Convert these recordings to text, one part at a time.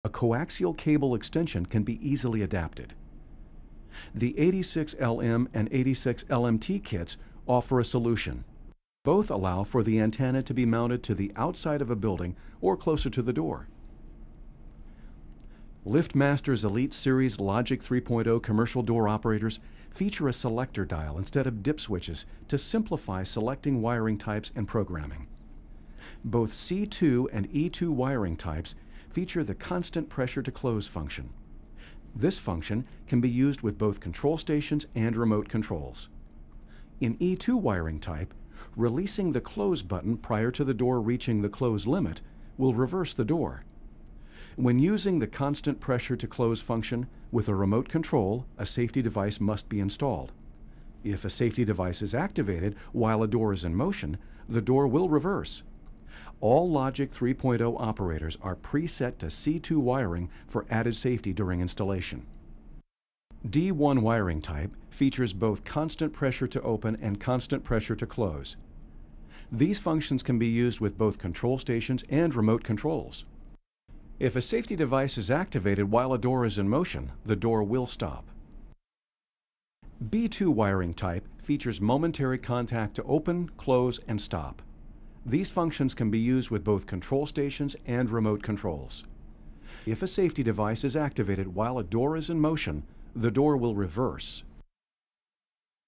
A coaxial cable extension can be easily adapted. The 86LM and 86LMT kits offer a solution. Both allow for the antenna to be mounted to the outside of a building or closer to the door. LiftMaster's Elite Series Logic 3.0 commercial door operators feature a selector dial instead of dip switches to simplify selecting wiring types and programming. Both C2 and E2 wiring types feature the constant pressure to close function. This function can be used with both control stations and remote controls. In E2 wiring type, releasing the close button prior to the door reaching the close limit will reverse the door. When using the constant pressure to close function with a remote control, a safety device must be installed. If a safety device is activated while a door is in motion, the door will reverse. All Logic 3.0 operators are preset to C2 wiring for added safety during installation. D1 wiring type features both constant pressure to open and constant pressure to close. These functions can be used with both control stations and remote controls. If a safety device is activated while a door is in motion, the door will stop. B2 wiring type features momentary contact to open, close, and stop. These functions can be used with both control stations and remote controls. If a safety device is activated while a door is in motion, the door will reverse.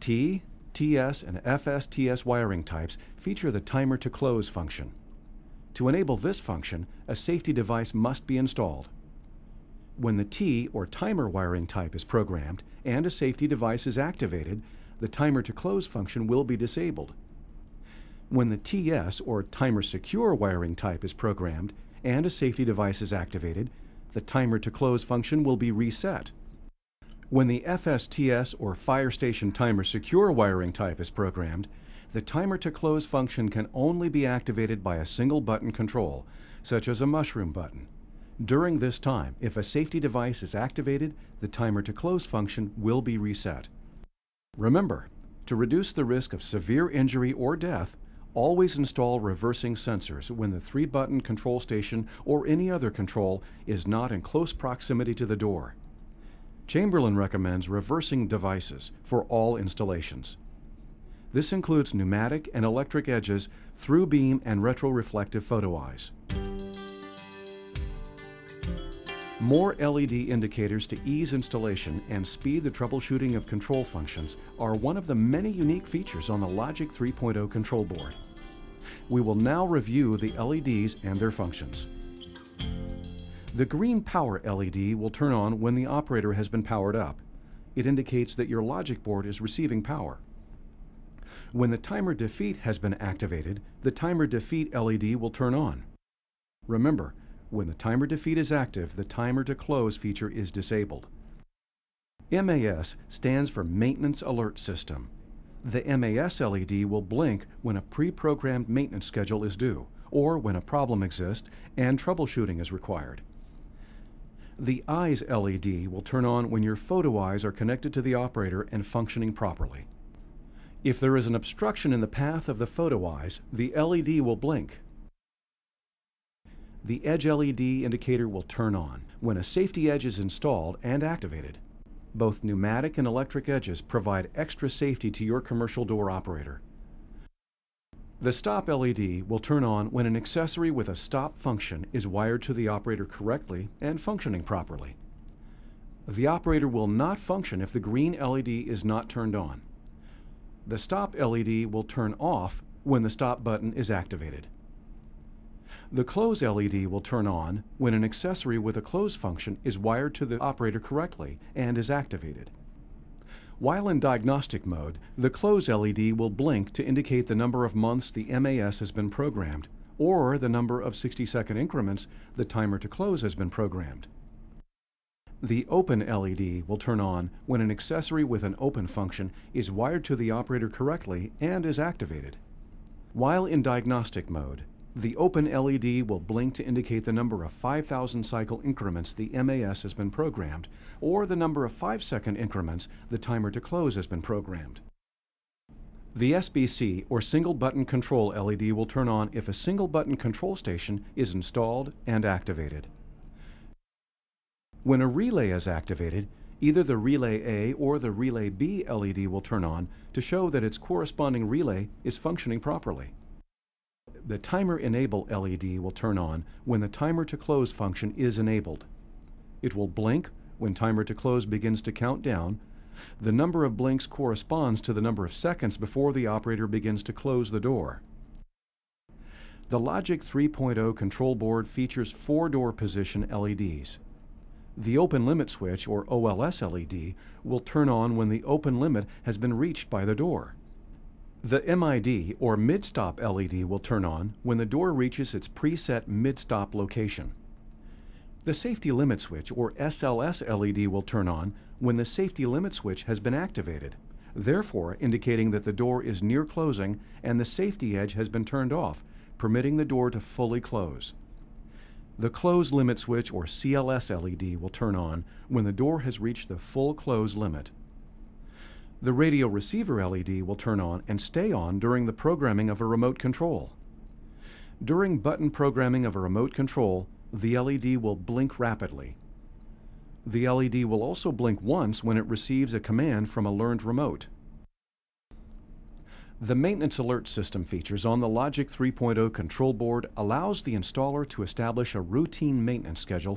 T, TS, and FSTS wiring types feature the timer to close function. To enable this function, a safety device must be installed. When the T or timer wiring type is programmed and a safety device is activated, the timer to close function will be disabled. When the TS or timer secure wiring type is programmed and a safety device is activated, the timer to close function will be reset. When the FSTS or fire station timer secure wiring type is programmed, the timer to close function can only be activated by a single button control, such as a mushroom button. During this time, if a safety device is activated, the timer to close function will be reset. Remember, to reduce the risk of severe injury or death, always install reversing sensors when the 3-button control station or any other control is not in close proximity to the door. Chamberlain recommends reversing devices for all installations. This includes pneumatic and electric edges, through beam, and retroreflective photo eyes. More LED indicators to ease installation and speed the troubleshooting of control functions are one of the many unique features on the Logic 3.0 control board. We will now review the LEDs and their functions. The green power LED will turn on when the operator has been powered up. It indicates that your logic board is receiving power. When the timer defeat has been activated, the timer defeat LED will turn on. Remember, when the timer defeat is active, the timer to close feature is disabled. MAS stands for Maintenance Alert System. The MAS LED will blink when a pre-programmed maintenance schedule is due, or when a problem exists and troubleshooting is required. The Eyes LED will turn on when your photo eyes are connected to the operator and functioning properly. If there is an obstruction in the path of the photo eyes, the LED will blink. The Edge LED indicator will turn on when a safety edge is installed and activated. Both pneumatic and electric edges provide extra safety to your commercial door operator. The Stop LED will turn on when an accessory with a stop function is wired to the operator correctly and functioning properly. The operator will not function if the green LED is not turned on. The Stop LED will turn off when the stop button is activated. The Close LED will turn on when an accessory with a close function is wired to the operator correctly and is activated. While in diagnostic mode, the Close LED will blink to indicate the number of months the MAS has been programmed, or the number of 60-second increments the timer to close has been programmed. The Open LED will turn on when an accessory with an open function is wired to the operator correctly and is activated. While in diagnostic mode, the Open LED will blink to indicate the number of 5,000 cycle increments the MAS has been programmed, or the number of 5-second increments the timer to close has been programmed. The SBC, or Single Button Control LED, will turn on if a single button control station is installed and activated. When a relay is activated, either the Relay A or the Relay B LED will turn on to show that its corresponding relay is functioning properly. The Timer Enable LED will turn on when the Timer to Close function is enabled. It will blink when Timer to Close begins to count down. The number of blinks corresponds to the number of seconds before the operator begins to close the door. The Logic 3.0 control board features 4-door position LEDs. The Open Limit Switch, or OLS LED, will turn on when the open limit has been reached by the door. The MID, or Mid-Stop LED, will turn on when the door reaches its preset mid-stop location. The Safety Limit Switch, or SLS LED, will turn on when the Safety Limit Switch has been activated, therefore indicating that the door is near closing and the safety edge has been turned off, permitting the door to fully close. The Close Limit Switch, or CLS LED, will turn on when the door has reached the full close limit. The Radio Receiver LED will turn on and stay on during the programming of a remote control. During button programming of a remote control, the LED will blink rapidly. The LED will also blink once when it receives a command from a learned remote. The Maintenance Alert System features on the Logic 3.0 control board allows the installer to establish a routine maintenance schedule